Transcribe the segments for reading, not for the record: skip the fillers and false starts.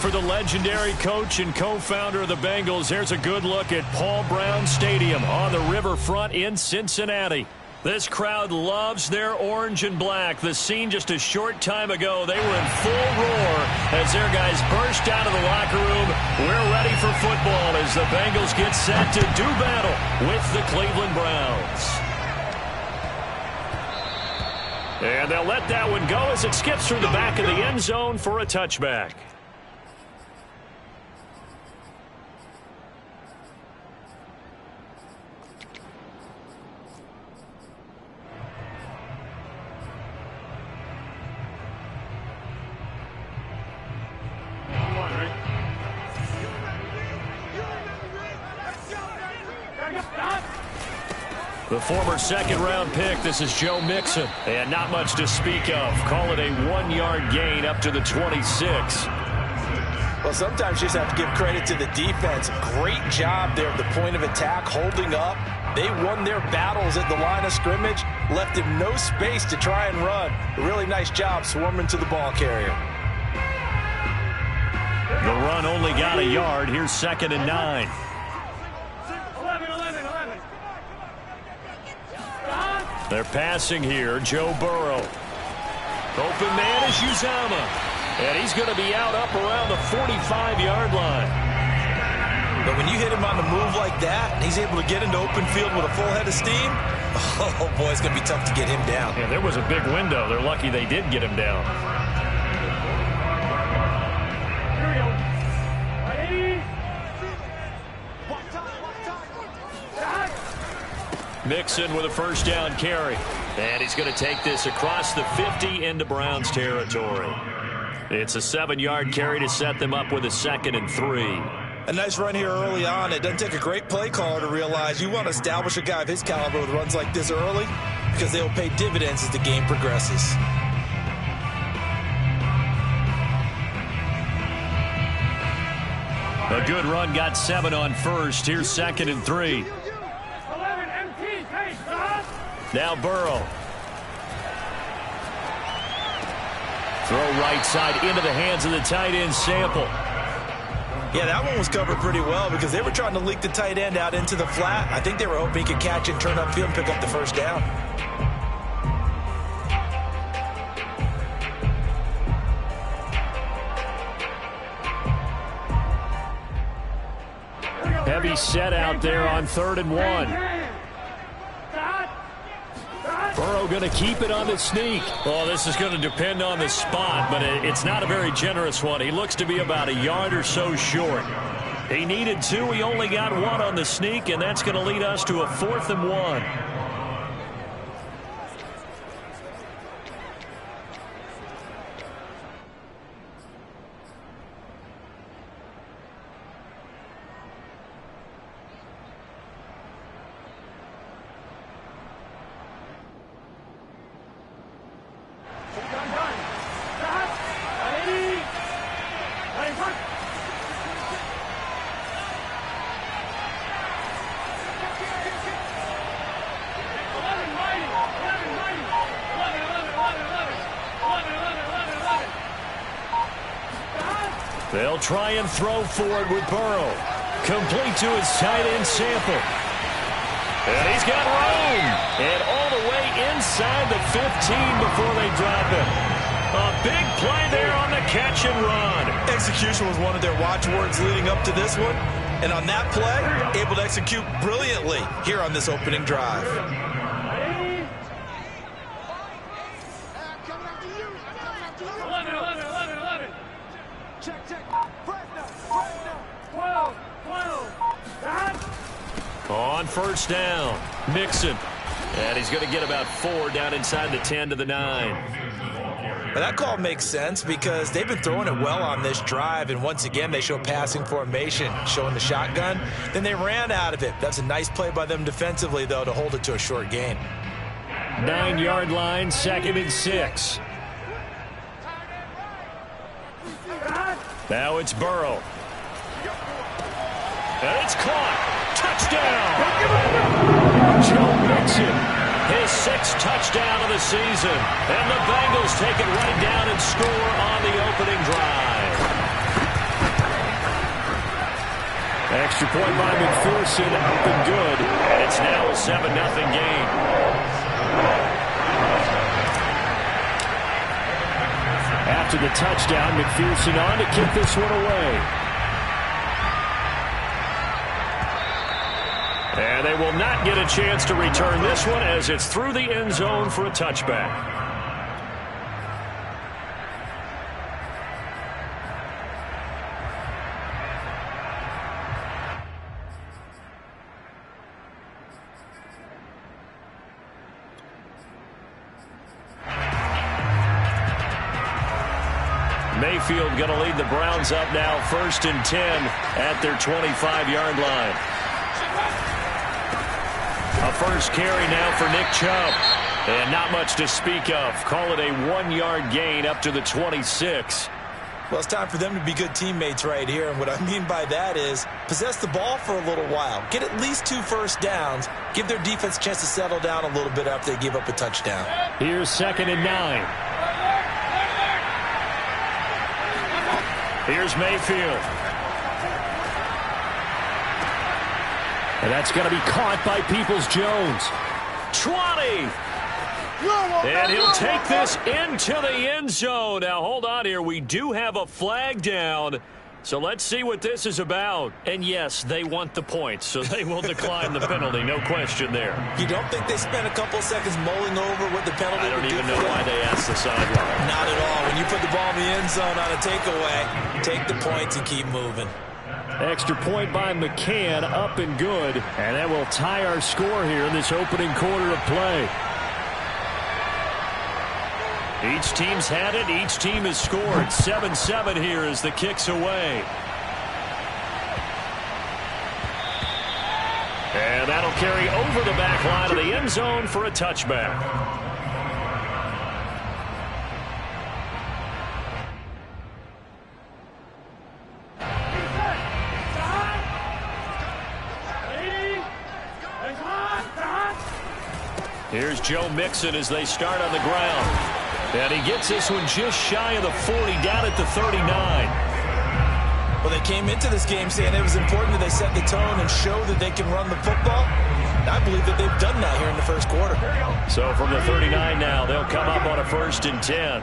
for the legendary coach and co-founder of the Bengals. Here's a good look at Paul Brown Stadium on the riverfront in Cincinnati. This crowd loves their orange and black. The scene just a short time ago, they were in full roar as their guys burst out of the locker room. We're ready for football as the Bengals get set to do battle with the Cleveland Browns. And they'll let that one go as it skips through the back of the end zone for a touchback. The former second-round pick, this is Joe Mixon. And not much to speak of. Call it a 1-yard gain up to the 26. Well, sometimes you just have to give credit to the defense. Great job there at the point of attack, holding up. They won their battles at the line of scrimmage, left him no space to try and run. A really nice job swarming to the ball carrier. The run only got a yard. Here's 2nd and 9. They're passing here. Joe Burrow. Open man is Uzama. And he's going to be out up around the 45-yard line. But when you hit him on the move like that, and he's able to get into open field with a full head of steam, oh, boy, it's going to be tough to get him down. Yeah, there was a big window. They're lucky they did get him down. Mixon with a first down carry. And he's going to take this across the 50 into Browns territory. It's a 7-yard carry to set them up with a 2nd and 3. A nice run here early on. It doesn't take a great play caller to realize you want to establish a guy of his caliber with runs like this early because they will pay dividends as the game progresses. A good run, got 7 on first. Here's 2nd and 3. Now Burrow. Throw right side into the hands of the tight end, Sample. Yeah, that one was covered pretty well because they were trying to leak the tight end out into the flat. I think they were hoping he could catch it, turn upfield, and pick up the first down. Heavy set out there on 3rd and 1. Burrow going to keep it on the sneak. Oh, this is going to depend on the spot, but it's not a very generous one. He looks to be about a yard or so short. He needed 2. He only got 1 on the sneak, and that's going to lead us to a 4th and 1. They'll try and throw forward with Burrow. Complete to his tight end, Sample. And he's got room. And all the way inside the 15 before they drop him. A big play there on the catch and run. Execution was one of their watchwords leading up to this one. And on that play, able to execute brilliantly here on this opening drive. On first down, Mixon. And he's going to get about 4 down inside the 10 to the 9. But that call makes sense because they've been throwing it well on this drive, and once again they show passing formation, showing the shotgun. Then they ran out of it. That's a nice play by them defensively, though, to hold it to a short gain. 9-yard line, 2nd and 6. Now it's Burrow. And it's caught. Touchdown! Joe Mixon, his 6th touchdown of the season. And the Bengals take it right down and score on the opening drive. Extra point by McPherson, up and good. And it's now a 7-0 game. After the touchdown, McPherson on to kick this one away. And they will not get a chance to return this one as it's through the end zone for a touchback. Mayfield going to lead the Browns up now, 1st and 10 at their 25-yard line. A first carry now for Nick Chubb. And not much to speak of. Call it a 1-yard gain up to the 26. Well, it's time for them to be good teammates right here. And what I mean by that is possess the ball for a little while. Get at least 2 first downs. Give their defense a chance to settle down a little bit after they give up a touchdown. Here's 2nd and 9. Here's Mayfield. And that's going to be caught by Peoples-Jones. 20. And he'll take this into the end zone. Now, hold on here. We do have a flag down. So let's see what this is about. And, yes, they want the points, so they will decline the penalty. No question there. You don't think they spent a couple seconds mulling over what the penalty I don't would do even know why they asked the sideline. Not at all. When you put the ball in the end zone on a takeaway, take the points and keep moving. Extra point by McCann, up and good. And that will tie our score here in this opening quarter of play. Each team's had it. Each team has scored. 7-7 here as the kick's away. And that'll carry over the back line of the end zone for a touchback. Here's Joe Mixon as they start on the ground. And he gets this one just shy of the 40, down at the 39. Well, they came into this game saying it was important that they set the tone and show that they can run the football. And I believe that they've done that here in the first quarter. So from the 39 now, they'll come up on a 1st and 10.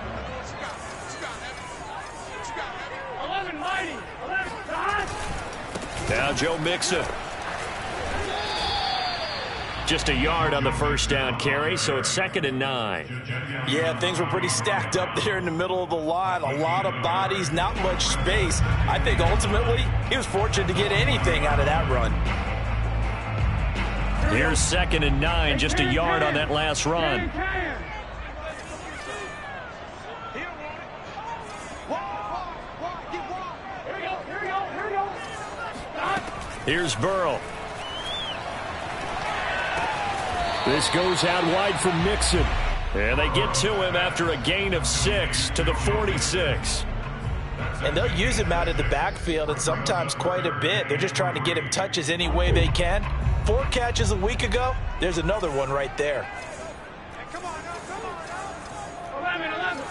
Now Joe Mixon. Just a yard on the first down carry, so it's 2nd and 9. Yeah, things were pretty stacked up there in the middle of the line. A lot of bodies, not much space. I think ultimately he was fortunate to get anything out of that run. Here's 2nd and 9, just a yard on that last run. Here's Burrow. This goes out wide for Mixon. And they get to him after a gain of 6 to the 46. And they'll use him out of the backfield, and sometimes quite a bit. They're just trying to get him touches any way they can. 4 catches a week ago. There's another one right there. Come on, come on. 11.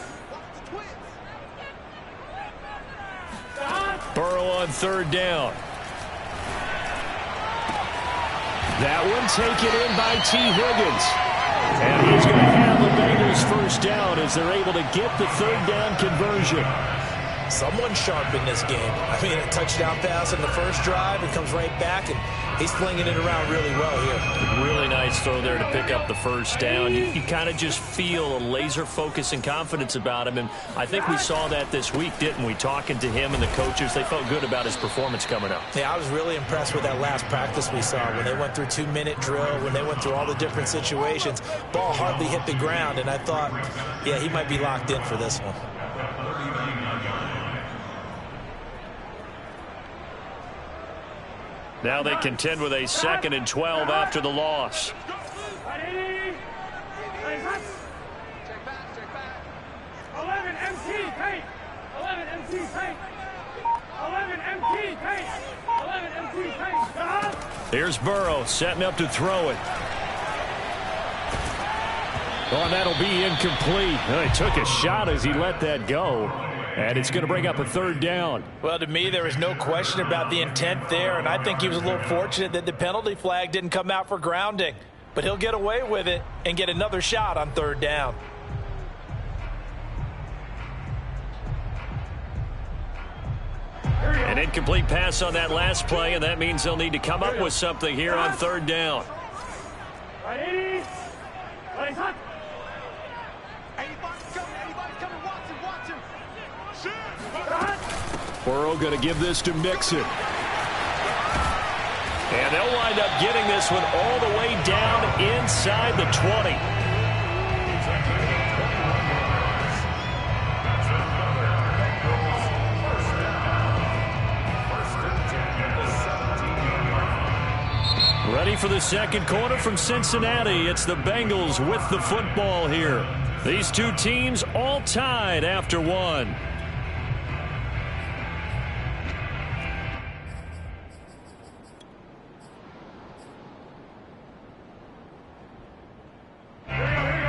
Burrow on 3rd down. That one taken in by T. Higgins. And he's going to have the Bengals first down as they're able to get the 3rd down conversion. Someone sharp in this game. I mean, a touchdown pass in the first drive, and comes right back, and he's flinging it around really well here. Really nice throw there to pick up the first down. You kind of just feel a laser focus and confidence about him, and I think we saw that this week, didn't we? Talking to him and the coaches, they felt good about his performance coming up. Yeah, I was really impressed with that last practice we saw when they went through 2-minute drill, when they went through all the different situations. Ball hardly hit the ground, and I thought, yeah, he might be locked in for this one. Now they contend with a 2nd and 12 after the loss. Check back. 11 MT paint. 11 MT paint. 11 MT paint. 11 MT paint. Here's Burrow setting up to throw it. Oh, that'll be incomplete. He took a shot as he let that go. And it's going to bring up a third down. Well, to me, there is no question about the intent there, and I think he was a little fortunate that the penalty flag didn't come out for grounding. But he'll get away with it and get another shot on third down. An incomplete pass on that last play, and that means they'll need to come up with something here on third down. Ready? Ready, hot. Burrow going to give this to Mixon. And they'll wind up getting this one all the way down inside the 20. Ready for the second quarter from Cincinnati. It's the Bengals with the football here. These two teams all tied after one.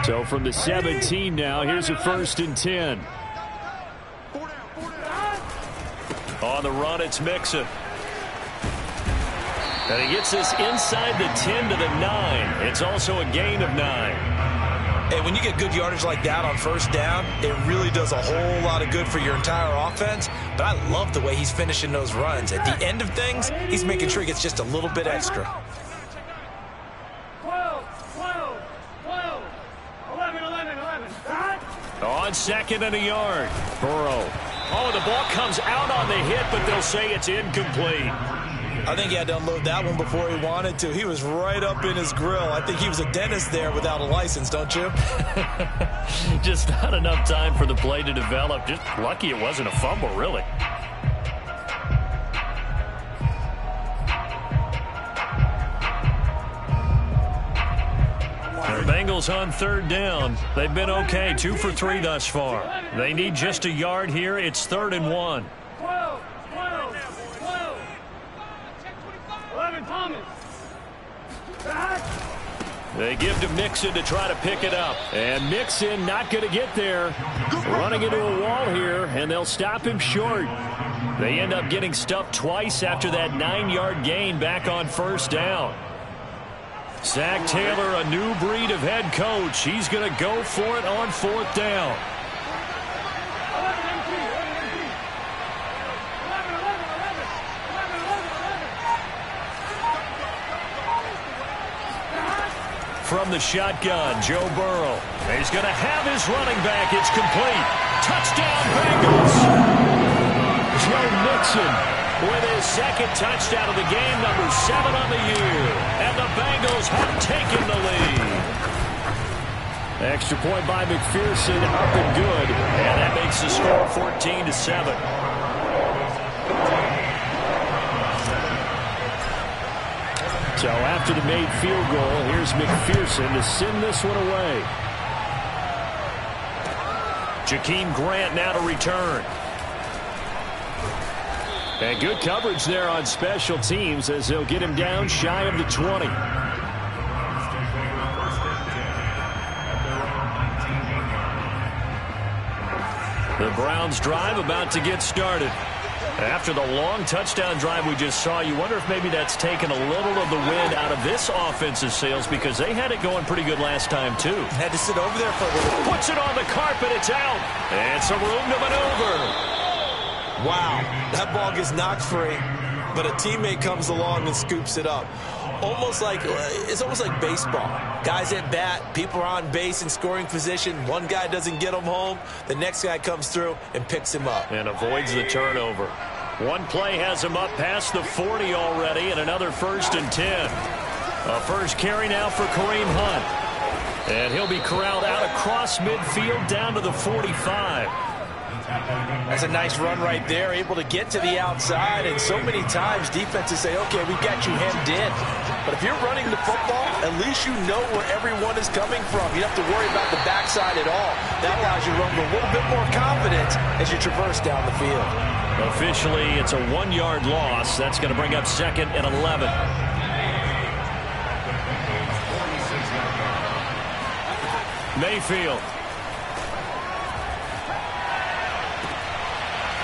So from the 17 now, here's a 1st and 10. On the run, it's Mixon. And he gets this inside the 10 to the 9. It's also a gain of 9. Hey, when you get good yardage like that on first down, it really does a whole lot of good for your entire offense. But I love the way he's finishing those runs. At the end of things, he's making sure he gets just a little bit extra. 11. On 2nd and a yard. Burrow. Oh, the ball comes out on the hit, but they'll say it's incomplete. I think he had to unload that one before he wanted to. He was right up in his grill. I think he was a dentist there without a license, don't you? Just not enough time for the play to develop. Just lucky it wasn't a fumble, really. The Bengals on third down. They've been okay, 2 for 3 thus far. They need just a yard here. It's 3rd and 1. 11, Thomas. They give to Mixon to try to pick it up. And Mixon not going to get there. Running into a wall here, and they'll stop him short. They end up getting stuffed twice after that 9-yard gain back on first down. Zach Taylor, a new breed of head coach. He's going to go for it on 4th down. From the shotgun, Joe Burrow. He's going to have his running back. It's complete. Touchdown, Bengals. Joe Mixon with his 2nd touchdown of the game, number 7 on the year. And the Bengals have taken the lead. Extra point by McPherson, up and good. And that makes the score 14-7. So after the made field goal, here's McPherson to send this one away. Jakeem Grant now to return. And good coverage there on special teams as they'll get him down shy of the 20. The Browns drive about to get started. After the long touchdown drive we just saw, you wonder if maybe that's taken a little of the wind out of this offensive sails because they had it going pretty good last time, too. Had to sit over there for a little. Puts it on the carpet. It's out. And some room to maneuver. Wow, that ball gets knocked free, but a teammate comes along and scoops it up. It's almost like baseball. Guys at bat, people are on base in scoring position. One guy doesn't get him home. The next guy comes through and picks him up. And avoids the turnover. One play has him up past the 40 already, and another 1st and 10. A first carry now for Kareem Hunt. And he'll be corralled out across midfield down to the 45. That's a nice run right there, able to get to the outside. And so many times defenses say, okay, we've got you hemmed in. But if you're running the football, at least you know where everyone is coming from. You don't have to worry about the backside at all. That allows you to run with a little bit more confidence as you traverse down the field. Officially, it's a 1-yard loss. That's going to bring up 2nd and 11.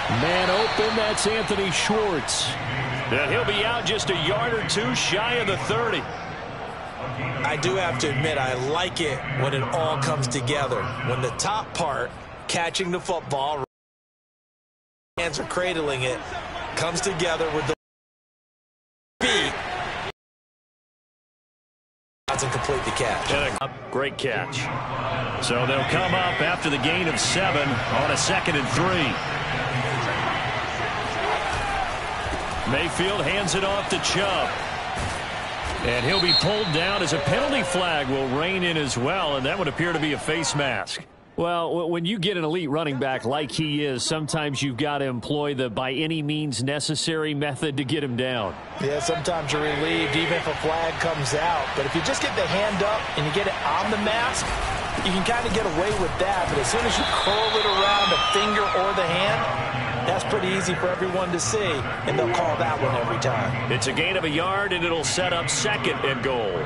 Man open, that's Anthony Schwartz. And he'll be out just a yard or two shy of the 30. I do have to admit, I like it when it all comes together. When the top part, catching the football, hands are cradling it, comes together with the feet, and complete the catch. Great catch. So they'll come up after the gain of 7 on a 2nd and 3. Mayfield hands it off to Chubb. And he'll be pulled down as a penalty flag will rein in as well, and that would appear to be a face mask. Well, when you get an elite running back like he is, sometimes you've got to employ the by any means necessary method to get him down. Yeah, sometimes you're relieved even if a flag comes out. But if you just get the hand up and you get it on the mask, you can kind of get away with that. But as soon as you curl it around the finger or the hand, that's pretty easy for everyone to see, and they'll call that one every time. It's a gain of a yard, and it'll set up 2nd and goal.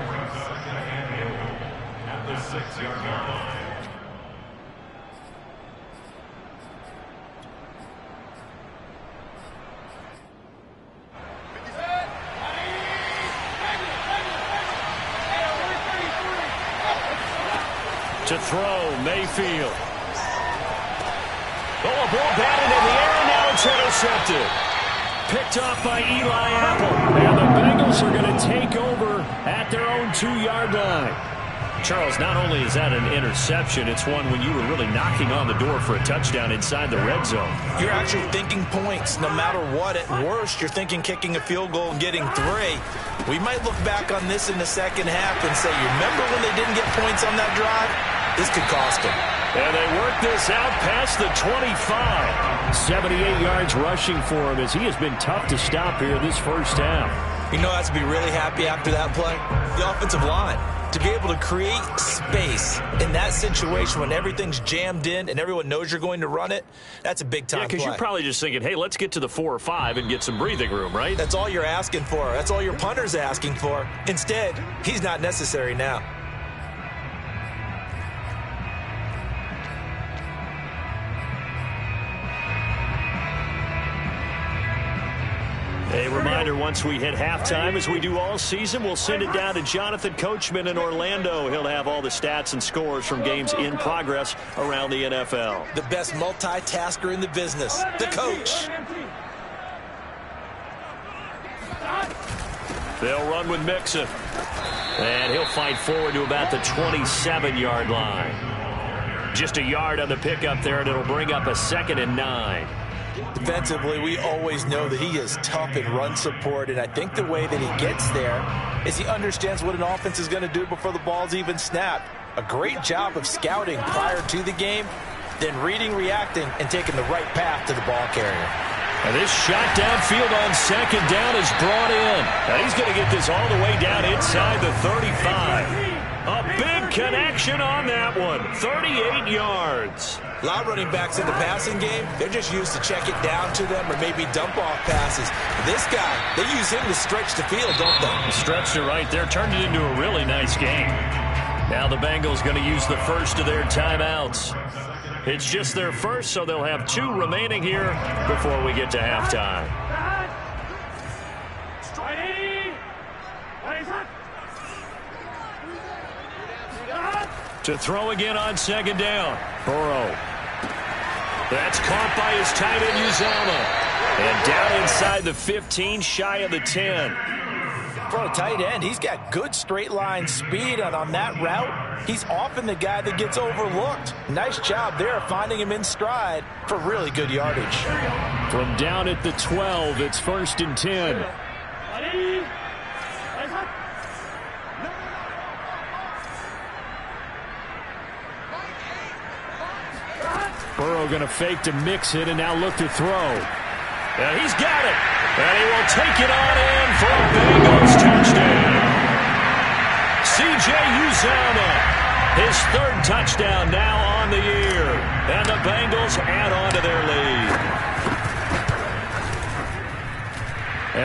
At the 6-yard line. To throw, Mayfield. Oh, a ball batted in the air, and now it's intercepted. Picked off by Eli Apple. And the Bengals are going to take over at their own 2-yard line. Charles, not only is that an interception, it's one when you were really knocking on the door for a touchdown inside the red zone. You're actually thinking points no matter what. At worst, you're thinking kicking a field goal and getting 3. We might look back on this in the second half and say, you remember when they didn't get points on that drive? This could cost them. And they work this out past the 25. 78 yards rushing for him as he has been tough to stop here this first half. You know, I have to be really happy after that play. The offensive line. To be able to create space in that situation when everything's jammed in and everyone knows you're going to run it, that's a big-time play. Yeah, because you're probably just thinking, hey, let's get to the 4 or 5 and get some breathing room, right? That's all you're asking for. That's all your punter's asking for. Instead, he's not necessary now. A reminder, once we hit halftime, as we do all season, we'll send it down to Jonathan Coachman in Orlando. He'll have all the stats and scores from games in progress around the NFL. The best multitasker in the business, the coach. They'll run with Mixon. And he'll fight forward to about the 27-yard line. Just a yard on the pickup there, and it'll bring up a 2nd and 9. Defensively, we always know that he is tough in run support, and I think the way that he gets there is he understands what an offense is going to do before the ball's even snapped. A great job of scouting prior to the game, then reading, reacting, and taking the right path to the ball carrier. And this shot downfield on 2nd down is brought in. Now he's going to get this all the way down inside the 35. A big connection on that one. 38 yards. A lot of running backs in the passing game, they're just used to check it down to them or maybe dump off passes. This guy, they use him to stretch the field, don't they? Stretched it right there, turned it into a really nice game. Now the Bengals going to use the first of their timeouts. It's just their first, so they'll have 2 remaining here before we get to halftime. To throw again on 2nd down. Burrow. That's caught by his tight end, Uzama. And down inside the 15, shy of the 10. For a tight end, he's got good straight line speed, and on that route, he's often the guy that gets overlooked. Nice job there finding him in stride for really good yardage. From down at the 12, it's 1st and 10. Burrow going to fake to mix it and now look to throw. And he's got it. And he will take it on in for a Bengals touchdown. C.J. Uzama, his 3rd touchdown now on the year. And the Bengals add on to their lead.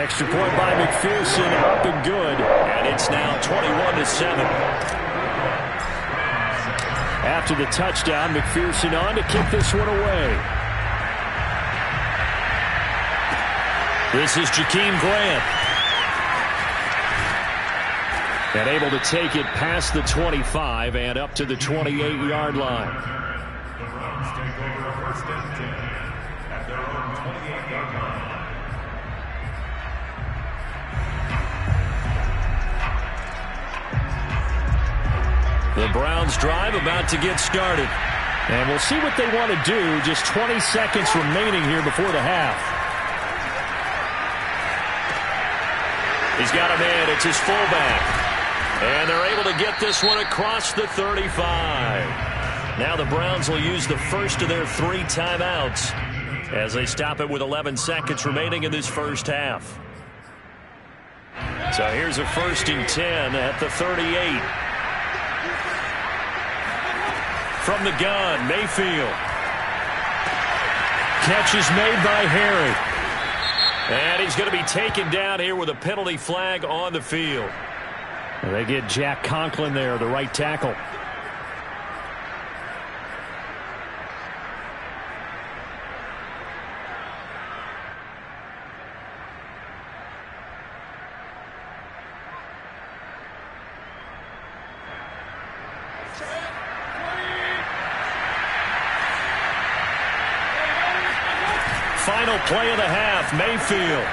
Extra point by McPherson, up and good. And it's now 21-7. After the touchdown, McPherson on to kick this one away. This is Jakeem Grant. And able to take it past the 25 and up to the 28-yard line. The Browns take over first and 10 at their own 28-yard line. The Browns drive about to get started. And we'll see what they want to do. Just 20 seconds remaining here before the half. He's got a man. It's his fullback. And they're able to get this one across the 35. Now the Browns will use the first of their 3 timeouts as they stop it with 11 seconds remaining in this first half. So here's a 1st and 10 at the 38. From the gun, Mayfield. Catch is made by Harry. And he's going to be taken down here with a penalty flag on the field. And they get Jack Conklin there, the right tackle. Final play of the half, Mayfield.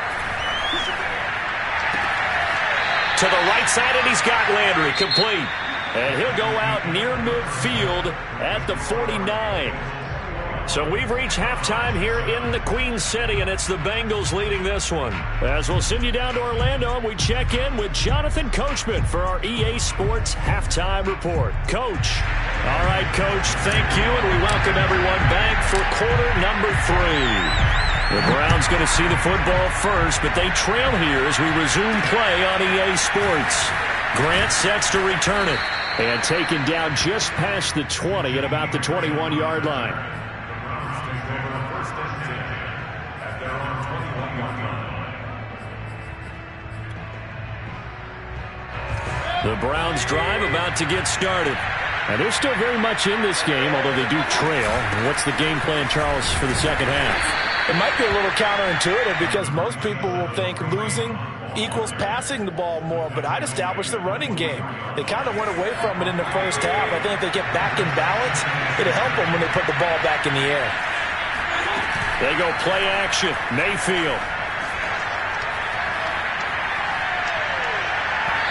To the right side, and he's got Landry, complete. And he'll go out near midfield at the 49. So we've reached halftime here in the Queen City, and it's the Bengals leading this one. As we'll send you down to Orlando, we check in with Jonathan Coachman for our EA Sports Halftime Report. Coach. All right, Coach, thank you, and we welcome everyone back for quarter number 3. The Browns going to see the football first, but they trail here as we resume play on EA Sports. Grant sets to return it, and taken down just past the 20 at about the 21-yard line. The Browns drive about to get started. And they're still very much in this game, although they do trail. What's the game plan, Charles, for the second half? It might be a little counterintuitive because most people will think losing equals passing the ball more, but I'd establish the running game. They kind of went away from it in the first half. I think if they get back in balance, it'll help them when they put the ball back in the air. They go play action. Mayfield.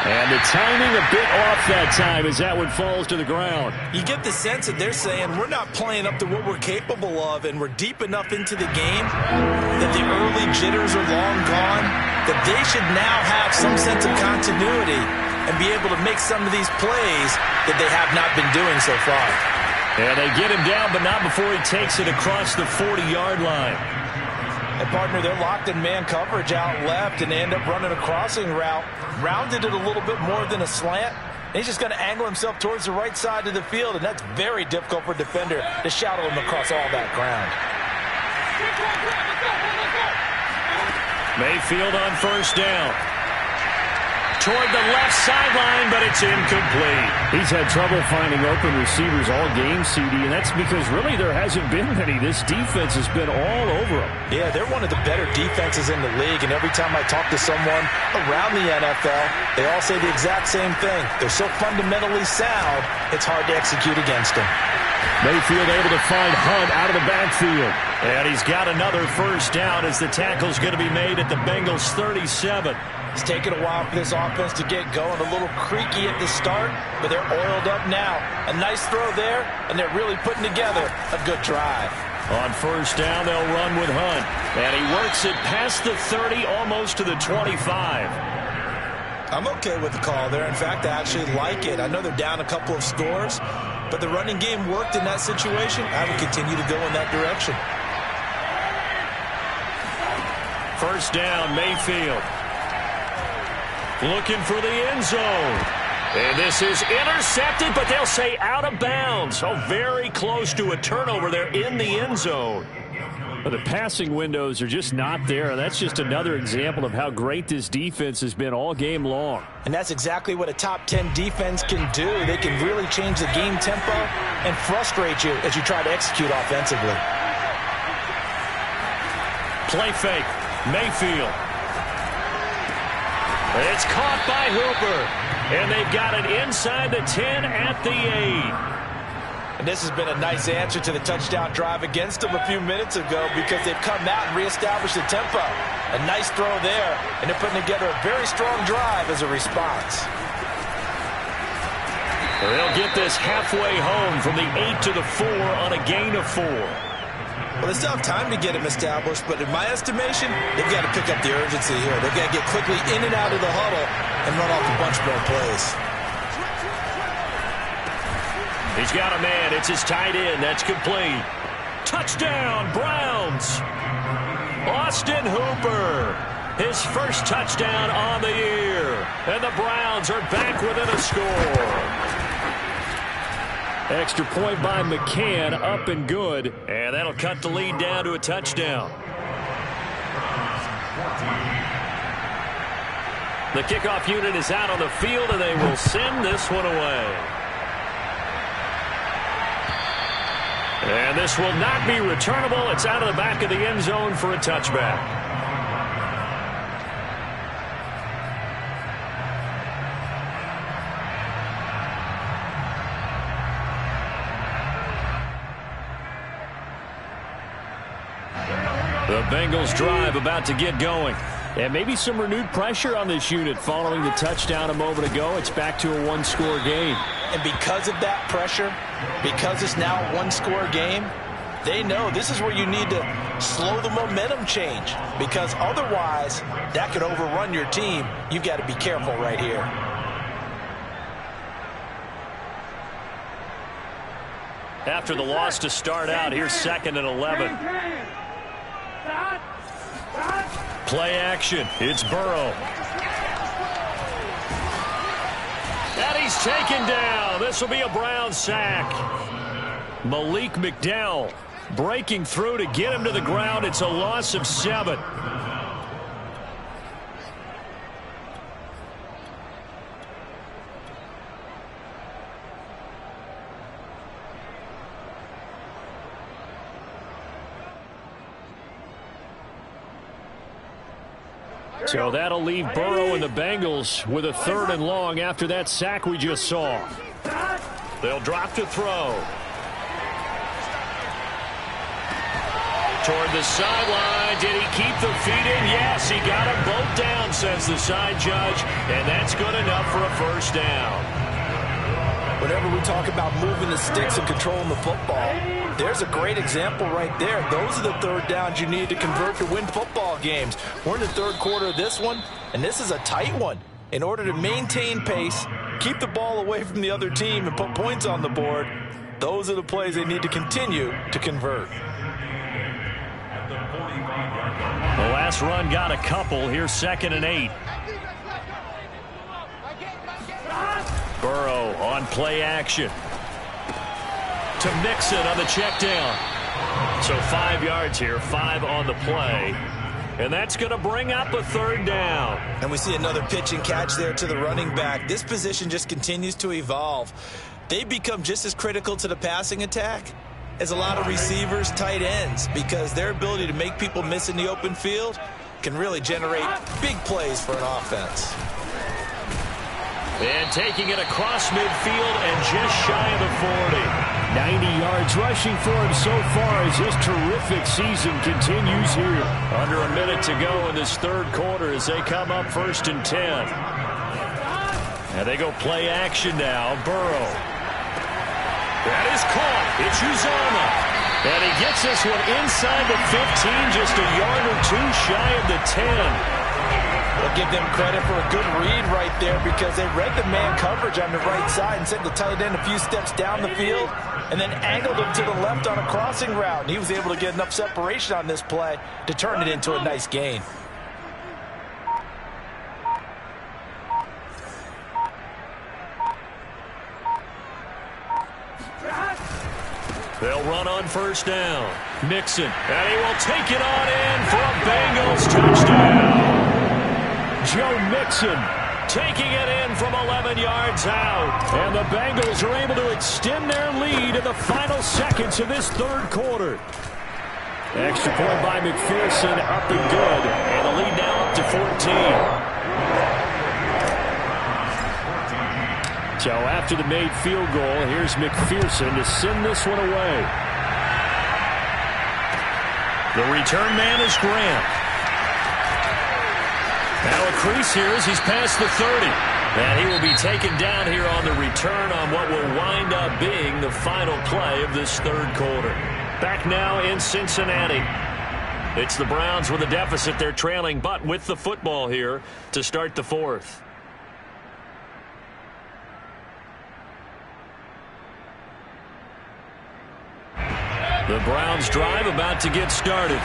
And the timing a bit off that time as that one falls to the ground. You get the sense that they're saying we're not playing up to what we're capable of, and we're deep enough into the game that the early jitters are long gone, that they should now have some sense of continuity and be able to make some of these plays that they have not been doing so far. And they get him down, but not before he takes it across the 40-yard line. And, partner, they're locked in man coverage out left, and they end up running a crossing route. Rounded it a little bit more than a slant. And he's just going to angle himself towards the right side of the field, and that's very difficult for a defender to shadow him across all that ground. Mayfield on first down. Toward the left sideline, but it's incomplete. He's had trouble finding open receivers all game, CD, and that's because really there hasn't been many. This defense has been all over him. Yeah, they're one of the better defenses in the league, and every time I talk to someone around the NFL, they all say the exact same thing. They're so fundamentally sound, it's hard to execute against them. Mayfield able to find Hunt out of the backfield. And he's got another first down as the tackle's going to be made at the Bengals 37. It's taken a while for this offense to get going. A little creaky at the start, but they're oiled up now. A nice throw there, and they're really putting together a good drive. On first down, they'll run with Hunt. And he works it past the 30, almost to the 25. I'm okay with the call there. In fact, I actually like it. I know they're down a couple of scores, but the running game worked in that situation. I would continue to go in that direction. First down, Mayfield. Looking for the end zone. And this is intercepted, but they'll say out of bounds. Oh, very close to a turnover there in the end zone. But the passing windows are just not there. That's just another example of how great this defense has been all game long. And that's exactly what a top 10 defense can do. They can really change the game tempo and frustrate you as you try to execute offensively. Play fake. Mayfield. It's caught by Hooper. And they've got it inside the 10 at the 8. And this has been a nice answer to the touchdown drive against them a few minutes ago because they've come out and reestablished the tempo. A nice throw there, and they're putting together a very strong drive as a response. They'll get this halfway home from the 8 to the 4 on a gain of 4. Well, they still have time to get him established, but in my estimation, they've got to pick up the urgency here. They've got to get quickly in and out of the huddle and run off a bunch more plays. He's got a man. It's his tight end. That's complete. Touchdown, Browns. Austin Hooper. His first touchdown on the year. And the Browns are back within a score. Extra point by McCann, up and good. And that'll cut the lead down to a touchdown. The kickoff unit is out on the field, and they will send this one away. And this will not be returnable. It's out of the back of the end zone for a touchback. The Bengals drive about to get going. And maybe some renewed pressure on this unit following the touchdown a moment ago. It's back to a one-score game. And because of that pressure, because it's now a one-score game, they know this is where you need to slow the momentum change. Because otherwise, that could overrun your team. You've got to be careful right here. After the loss to start out, here's 2nd and 11. Play action. It's Burrow. And he's taken down. This will be a Brown sack. Malik McDowell breaking through to get him to the ground. It's a loss of 7. So that'll leave Burrow and the Bengals with a 3rd and long after that sack we just saw. They'll drop to throw. Toward the sideline. Did he keep the feet in? Yes, he got them both down, says the side judge. And that's good enough for a first down. Whenever we talk about moving the sticks and controlling the football, there's a great example right there. Those are the 3rd downs you need to convert to win football games. We're in the 3rd quarter of this one, and this is a tight one. In order to maintain pace, keep the ball away from the other team, and put points on the board, those are the plays they need to continue to convert. The last run got a couple. Here's 2nd and 8. Burrow on play action. To Mixon on the check down. So 5 yards here, 5 on the play. And that's going to bring up a 3rd down. And we see another pitch and catch there to the running back. This position just continues to evolve. They become just as critical to the passing attack as a lot of receivers, tight ends, because their ability to make people miss in the open field can really generate big plays for an offense. And taking it across midfield and just shy of the 40. 90 yards rushing for him so far as this terrific season continues here. Under a minute to go in this 3rd quarter as they come up 1st and 10. And they go play action now. Burrow. That is caught. It's Uzomah. And he gets this one inside the 15, just a yard or 2 shy of the 10. We'll give them credit for a good read right there because they read the man coverage on the right side and sent the tight end a few steps down the field and then angled him to the left on a crossing route. And he was able to get enough separation on this play to turn it into a nice gain. They'll run on 1st down. Mixon. And he will take it on in for a Bengals touchdown. Joe Mixon taking it in from 11 yards out. And the Bengals are able to extend their lead in the final seconds of this 3rd quarter. Extra point by McPherson, up and good. And the lead now up to 14. So after the made field goal, here's McPherson to send this one away. The return man is Grant. Now a crease here as he's past the 30. And he will be taken down here on the return on what will wind up being the final play of this third quarter. Back now in Cincinnati. It's the Browns with a deficit. They're trailing, but with the football here to start the fourth. The Browns drive about to get started.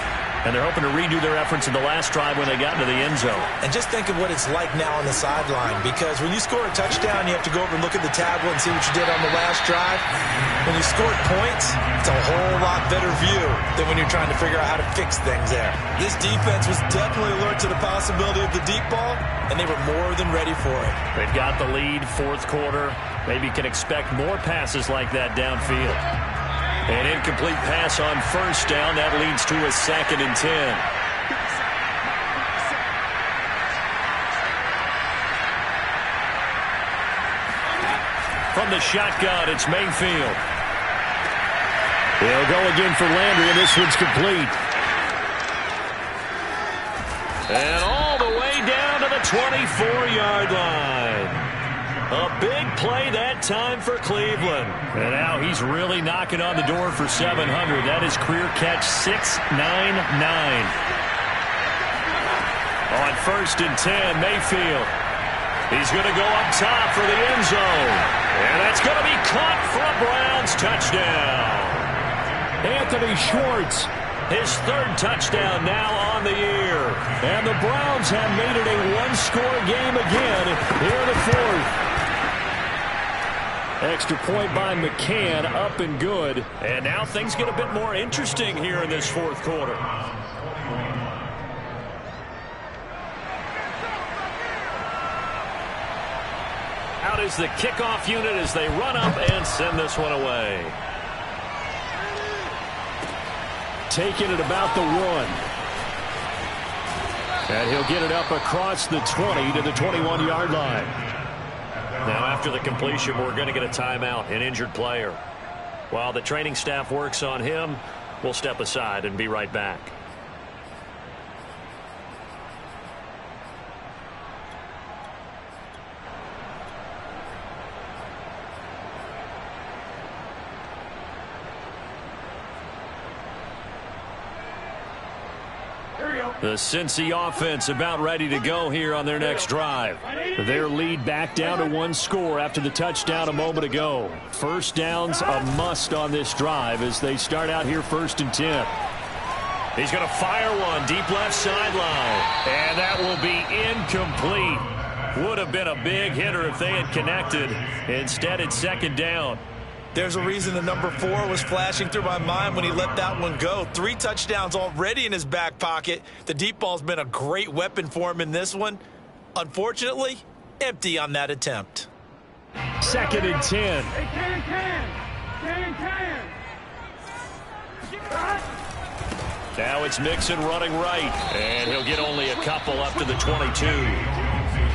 And they're hoping to redo their efforts in the last drive when they got into the end zone. And just think of what it's like now on the sideline, because when you score a touchdown, you have to go over and look at the tablet and see what you did on the last drive. When you scored points, it's a whole lot better view than when you're trying to figure out how to fix things there. This defense was definitely alert to the possibility of the deep ball, and they were more than ready for it. They've got the lead, fourth quarter. Maybe can expect more passes like that downfield. An incomplete pass on first down. That leads to a 2nd and 10. From the shotgun, it's Mayfield. He'll go again for Landry, and this one's complete. And all the way down to the 24-yard line. A big play that time for Cleveland. And now he's really knocking on the door for 700. That is career catch 699. On 1st and 10, Mayfield. He's going to go up top for the end zone. And that's going to be caught for a Browns touchdown. Anthony Schwartz. His 3rd touchdown now on the year. And the Browns have made it a one-score game again here in the 4th. Extra point by McCann, up and good. And now things get a bit more interesting here in this 4th quarter. Out is the kickoff unit as they run up and send this one away. Taking it about the 1. And he'll get it up across the 20 to the 21-yard line. Now after the completion, we're going to get a timeout, an injured player. While the training staff works on him, we'll step aside and be right back. The Cincy offense about ready to go here on their next drive. Their lead back down to 1 score after the touchdown a moment ago. First down's a must on this drive as they start out here 1st and 10. He's going to fire one deep left sideline. And that will be incomplete. Would have been a big hitter if they had connected. Instead, it's 2nd down. There's a reason the number 4 was flashing through my mind when he let that one go. 3 touchdowns already in his back pocket. The deep ball's been a great weapon for him in this one. Unfortunately, empty on that attempt. 2nd and 10. Now it's Mixon running right. And he'll get only a couple up to the 22.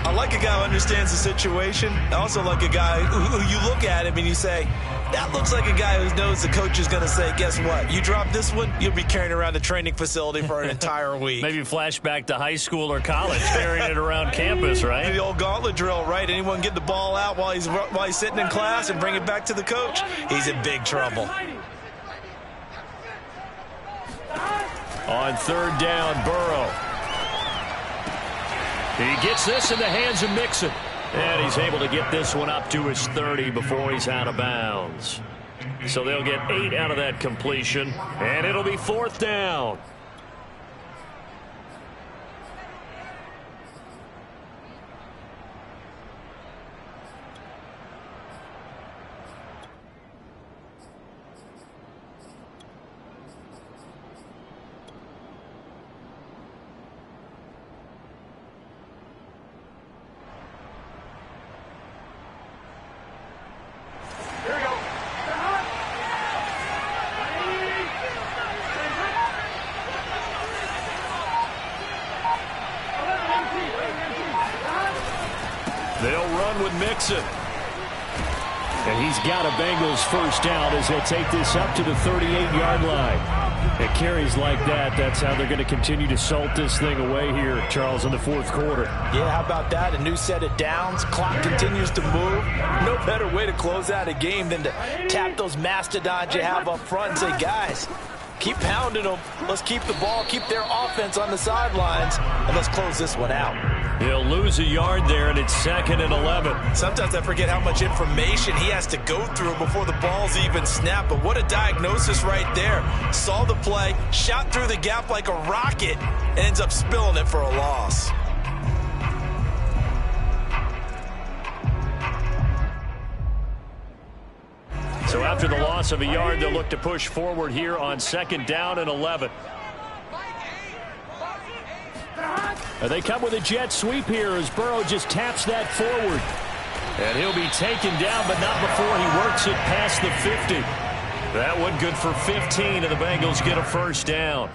I like a guy who understands the situation. I also like a guy who you look at him and you say, that looks like a guy who knows the coach is going to say, guess what? You drop this one, you'll be carrying around the training facility for an entire week. Maybe flashback to high school or college, carrying it around campus, right? The old gauntlet drill, right? Anyone get the ball out while he's sitting in class and bring it back to the coach? He's in big trouble. On 3rd down, Burrow. He gets this in the hands of Mixon. And he's able to get this one up to his 30 before he's out of bounds. So they'll get 8 out of that completion. And it'll be 4th down. They'll run with Mixon. And he's got a Bengals first down as they'll take this up to the 38-yard line. It carries like that. That's how they're going to continue to salt this thing away here, Charles, in the fourth quarter. Yeah, how about that? A new set of downs. Clock continues to move. No better way to close out a game than to tap those mastodons you have up front and say, guys, keep pounding them. Let's keep the ball, keep their offense on the sidelines, and let's close this one out. He'll lose a yard there, and it's 2nd and 11. Sometimes I forget how much information he has to go through before the ball's even snapped. But what a diagnosis right there. Saw the play, shot through the gap like a rocket, and ends up spilling it for a loss. So after the loss of a yard, they'll look to push forward here on 2nd down and 11. They come with a jet sweep here as Burrow just taps that forward. And he'll be taken down, but not before he works it past the 50. That one good for 15, and the Bengals get a first down.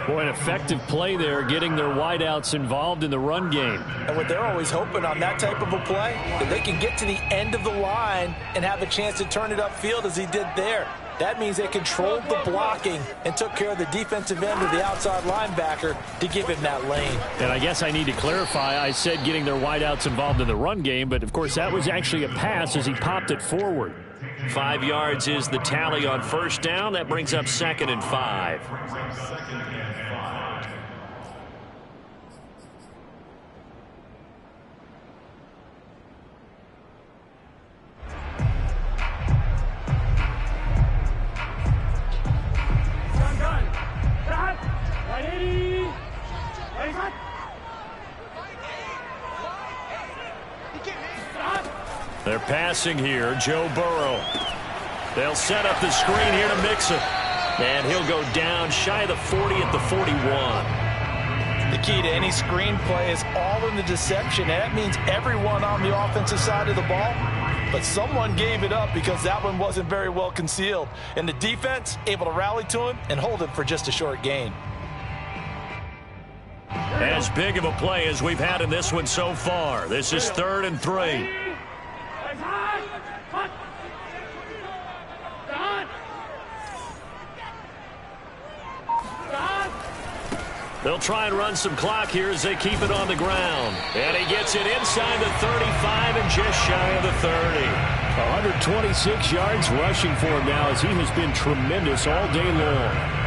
Boy, an effective play there, getting their wideouts involved in the run game. And what they're always hoping on that type of a play, that they can get to the end of the line and have a chance to turn it upfield as he did there. That means they controlled the blocking and took care of the defensive end of the outside linebacker to give him that lane. And I guess I need to clarify, I said getting their wideouts involved in the run game, but of course that was actually a pass as he popped it forward. 5 yards is the tally on first down. That brings up 2nd and 5. They're passing here, Joe Burrow. They'll set up the screen here to Mixon. And he'll go down shy of the 40 at the 41. The key to any screen play is all in the deception. And that means everyone on the offensive side of the ball. But someone gave it up because that one wasn't very well concealed. And the defense able to rally to him and hold him for just a short gain. As big of a play as we've had in this one so far. This is 3rd and 3. They'll try and run some clock here as they keep it on the ground. And he gets it inside the 35 and just shy of the 30. 126 yards rushing for him now as he has been tremendous all day long.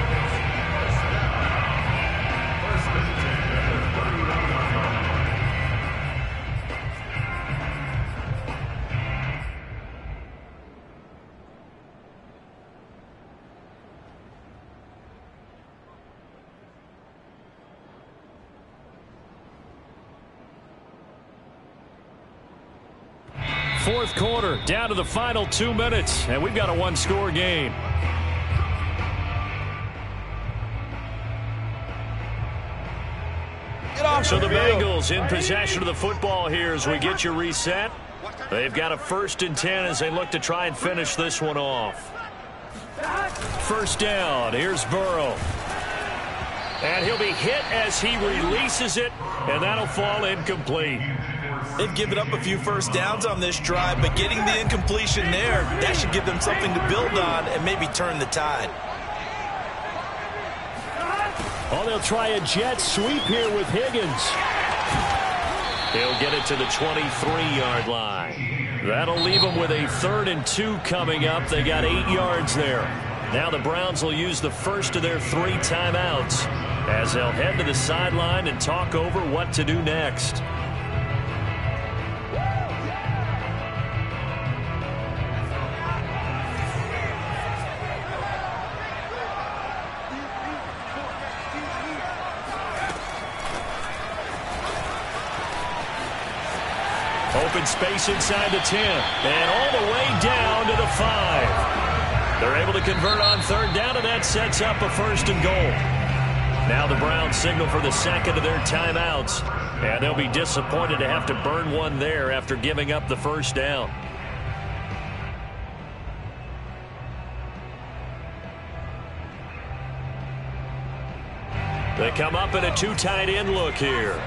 Fourth quarter, down to the final 2 minutes, and we've got a one-score game. So the Bengals in possession of the football here as we get you reset. They've got a 1st and 10 as they look to try and finish this one off. First down, here's Burrow. And he'll be hit as he releases it, and that'll fall incomplete. They've given up a few first downs on this drive, but getting the incompletion there, that should give them something to build on and maybe turn the tide. Oh, they'll try a jet sweep here with Higgins. He'll get it to the 23-yard line. That'll leave them with a 3rd and 2 coming up. They got 8 yards there. Now the Browns will use the first of their 3 timeouts as they'll head to the sideline and talk over what to do next. Open space inside the 10 and all the way down to the 5. They're able to convert on 3rd down, and that sets up a 1st and goal. Now the Browns signal for the 2nd of their timeouts, and they'll be disappointed to have to burn one there after giving up the 1st down. They come up in a 2 tight end look here.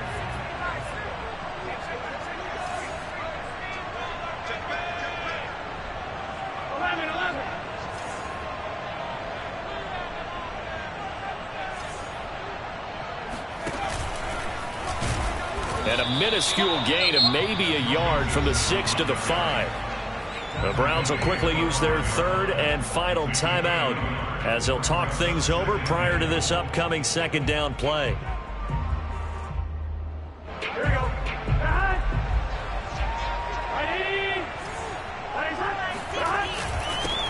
And a minuscule gain of maybe a yard from the 6 to the 5. The Browns will quickly use their third and final timeout as they'll talk things over prior to this upcoming second down play. Here we go.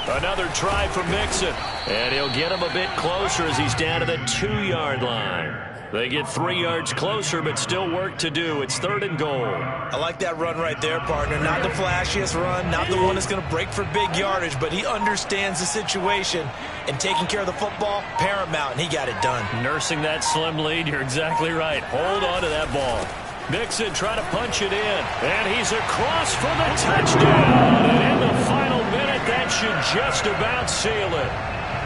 Another try from Mixon. And he'll get him a bit closer as he's down to the 2-yard line. They get 3 yards closer, but still work to do. It's 3rd and goal. I like that run right there, partner. Not the flashiest run, not the one that's going to break for big yardage, but he understands the situation, and taking care of the football, paramount, and he got it done. Nursing that slim lead, you're exactly right. Hold on to that ball. Mixon trying to punch it in, and he's across for the touchdown. And in the final minute, that should just about seal it.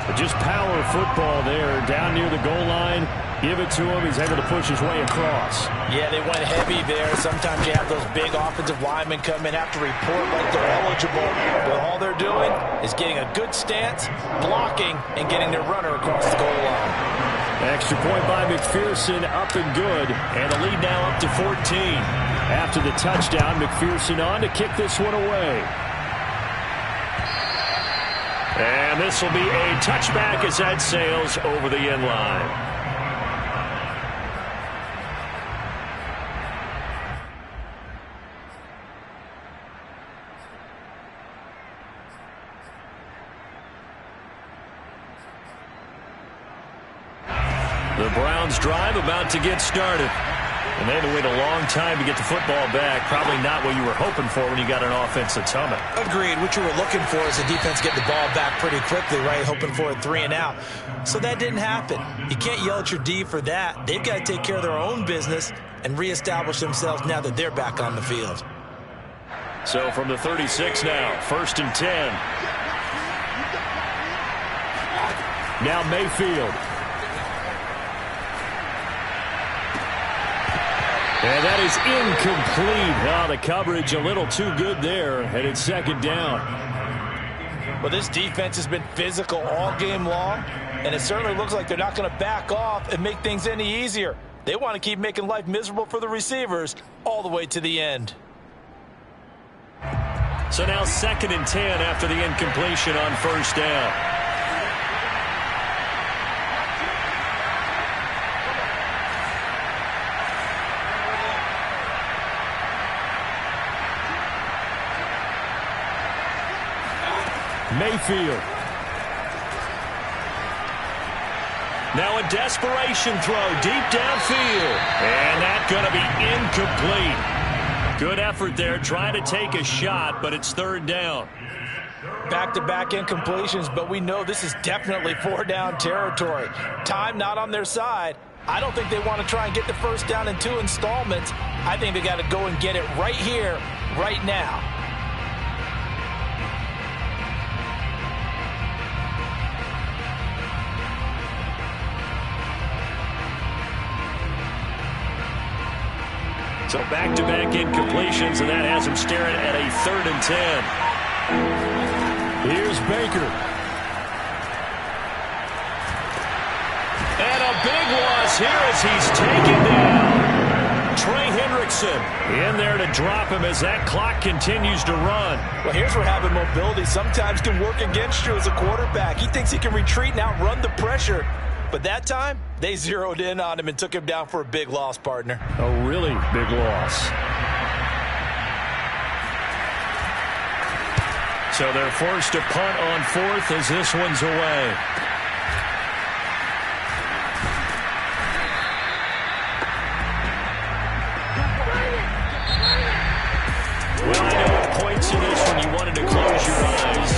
But just power football there, down near the goal line. Give it to him. He's able to push his way across. Yeah, they went heavy there. Sometimes you have those big offensive linemen come in, have to report like they're eligible. But all they're doing is getting a good stance, blocking, and getting their runner across the goal line. Extra point by McPherson, up and good. And the lead now up to 14. After the touchdown, McPherson on to kick this one away. And this will be a touchback as that sails over the end line. The Browns drive about to get started. And they had to wait a long time to get the football back. Probably not what you were hoping for when you got an offense that's humming. Agreed. What you were looking for is the defense getting the ball back pretty quickly, right? Hoping for a 3-and-out. So that didn't happen. You can't yell at your D for that. They've got to take care of their own business and reestablish themselves now that they're back on the field. So from the 36 now, 1st and 10. Now Mayfield. And that is incomplete. Oh, the coverage a little too good there, and it's 2nd down. Well, this defense has been physical all game long, and it certainly looks like they're not going to back off and make things any easier. They want to keep making life miserable for the receivers all the way to the end. So now 2nd and 10 after the incompletion on 1st down. Mayfield. Now a desperation throw deep downfield. And that's going to be incomplete. Good effort there trying to take a shot, but it's 3rd down. Back-to-back incompletions, but we know this is definitely 4-down territory. Time not on their side. I don't think they want to try and get the 1st down in 2 installments. I think they got to go and get it right here, right now. So back-to-back incompletions, and that has him staring at a 3rd and 10. Here's Baker. And a big loss here as he's taken down. Trey Hendrickson in there to drop him as that clock continues to run. Well, here's where having mobility sometimes can work against you as a quarterback. He thinks he can retreat and outrun the pressure. But that time, they zeroed in on him and took him down for a big loss, partner. A really big loss. So they're forced to punt on 4th as this one's away. Well, I know points in this when you wanted to close your eyes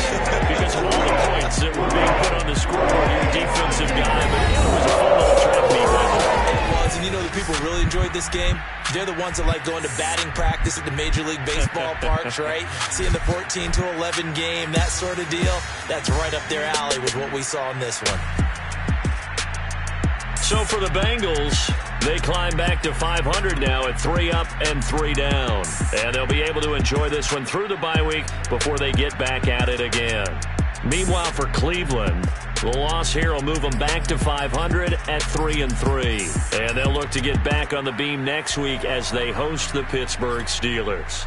because of all the points that were being put on the scoreboard. Your defensive guy, but it was a fun little trap meet. It was, and you know the people really enjoyed this game. They're the ones that like going to batting practice at the Major League Baseball parks, right? Seeing the 14-11 game, that sort of deal. That's right up their alley with what we saw in this one. So for the Bengals, they climb back to 500 now at 3 up and 3 down. And they'll be able to enjoy this one through the bye week before they get back at it again. Meanwhile, for Cleveland, The loss here will move them back to 500 at 3-3. And they'll look to get back on the beam next week as they host the Pittsburgh Steelers.